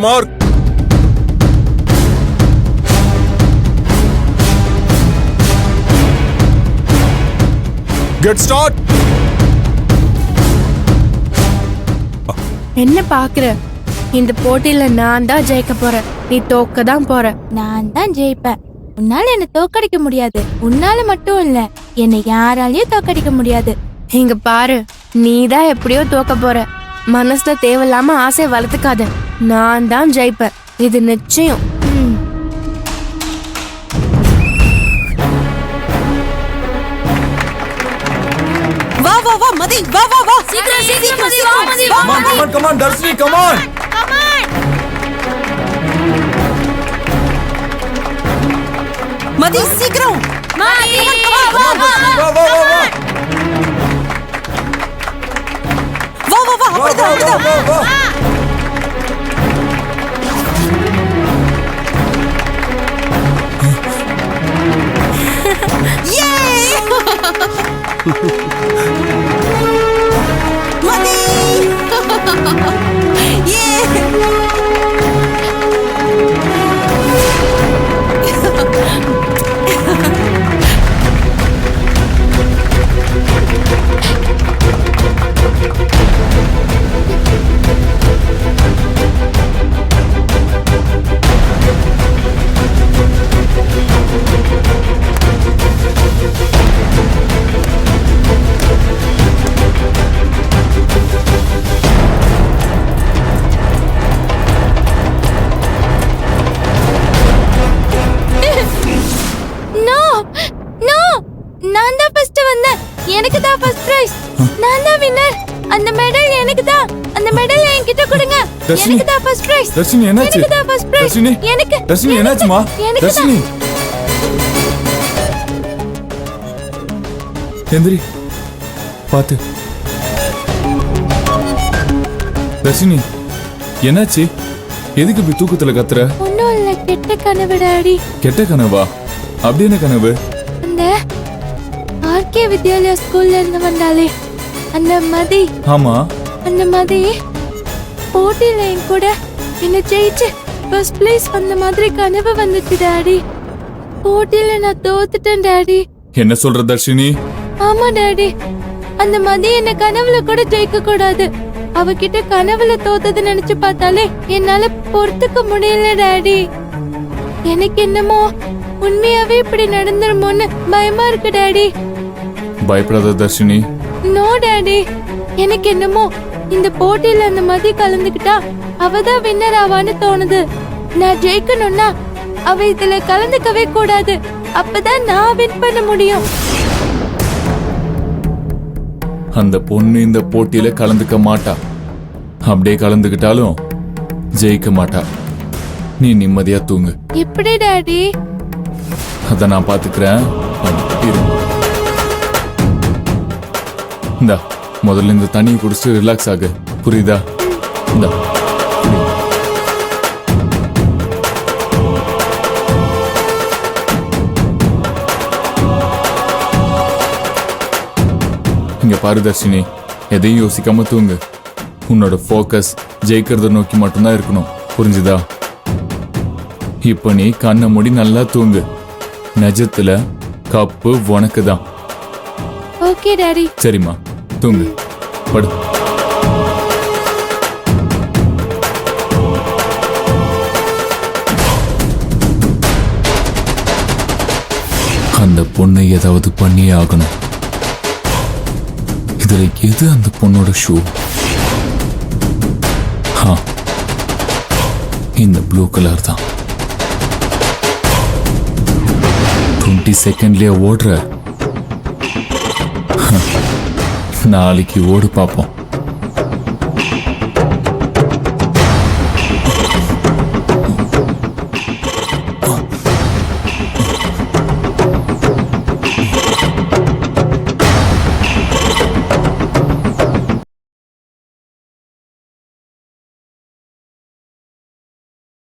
Mark. Get start. என்ன பாக்குற? இந்த போட்டியில நான் தான் ஜெயிக்க போறேன், நீ தோக்க தான் போற. நான் தான் ஜெயிப்பேன். உன்னால என்ன தோக்கடிக்க முடியாது. உன்னால மட்டும் இல்ல, என்னை யாராலையும் தோக்கடிக்க முடியாது. இங்க பாரு, நீ தான் எப்படியோ தோக்க போற. மனசுல தேவையில்லாம ஆசை வளர்த்துக்காத. நான் தான் ஜெயிப்பேன், இது நிச்சயம். வா வா வா மதி, வா வா வா. சீக்கிரம் சீக்கிரம் மதி, வா மதி, வா Come on, come on, come on, Darshini, come on. மதி சீக்கிரம். மதி, வா வா வா வா. வா வா வா, அப்படிதான் அப்படிதான். வா வா. மதி. யே. நான் தான் ஃபர்ஸ்ட் வந்தேன். எனக்கு தான் ஃபர்ஸ்ட் பிரைஸ். நான் தான் வின்னர். அந்த மெடல் எனக்கு தான். அந்த மெடல் என்கிட்ட கொடுங்க. எனக்கு தான் ஃபர்ஸ்ட் பிரைஸ். தர்ஷினி என்னாச்சு? எனக்கு தான் ஃபர்ஸ்ட் பிரைஸ். தர்ஷினி, எனக்கு. தர்ஷினி என்னாச்சுமா? தர்ஷினி எந்திரி, பாத்து. தர்ஷினி என்னாச்சு? எதுக்கு இப்படி தூக்கத்துல கத்துற? ஒண்ணும் இல்ல, கெட்ட கனவு டாடி. கெட்ட கனவா? அப்படி என்ன கனவு? அந்த ஆர்கே வித்யாலயா ஸ்கூல்ல இருந்து வந்தாலே அந்த மதி. ஆமா, அந்த மதி போட்டியில என் கூட என்ன ஜெயிச்சு ஃபர்ஸ்ட் பிளேஸ் அந்த மாதிரி கனவு வந்துச்சு டாடி. போட்டியில நான் தோத்துட்டேன் டாடி. என்ன சொல்ற தர்ஷினி? ஆமா டாடி, அந்த மதி என்ன கனவுல கூட ஜெயிக்க கூடாது. அவகிட்ட கனவுல தோத்தது நினைச்சு பார்த்தாலே என்னால பொறுத்துக்க முடியல டாடி. எனக்கு என்னமோ உண்மையாவே இப்படி நடந்துருமோன்னு பயமா இருக்கு டாடி. பயப்படாத தர்ஷினி. நோ டாடி, எனக்கு என்னமோ இந்த போட்டியில அந்த மதி கலந்துக்கிட்டா அவதான் வின்னர் ஆவான்னு தோணுது. நான் ஜெயிக்கணும்னா அவ இதுல கலந்துக்கவே கூடாது. அப்பதான் நான் வின் பண்ண முடியும். அந்த பொண்ணு இந்த போட்டியில கலந்துக்க மாட்டா. அப்படியே கலந்துக்கிட்டாலும் ஜெயிக்க மாட்டா. நீ நிம்மதியா தூங்கு. எப்படி டாடி? அத நான் பாத்துக்கிறேன். இந்தா, முதல்ல இந்த தண்ணியை குடிச்சிட்டு ரிலாக்ஸ் ஆகு, புரியுதா? இந்தா, குடி. இங்க பாரு தர்ஷினி, எதையும் யோசிக்காம தூங்கு. உன்னோட ஃபோக்கஸ் ஜெயிக்கிறத நோக்கி மட்டும்தான் இருக்கணும், புரிஞ்சுதா? இப்ப நீ கண்ணை மூடி நல்லா தூங்கு. நிஜத்துல கப்பு உனக்கு தான். Okay daddy. சரிம்மா, தூங்கு, படு. அந்த பொண்ணை ஏதாவது பண்ணியே ஆகணும். இதுல எது அந்த பொண்ணோட ஷூ? இந்த ப்ளூ கலர் தான். 20 செகண்ட்லயே ஓடுற. நாளைக்கு ஓடு பாப்போம்.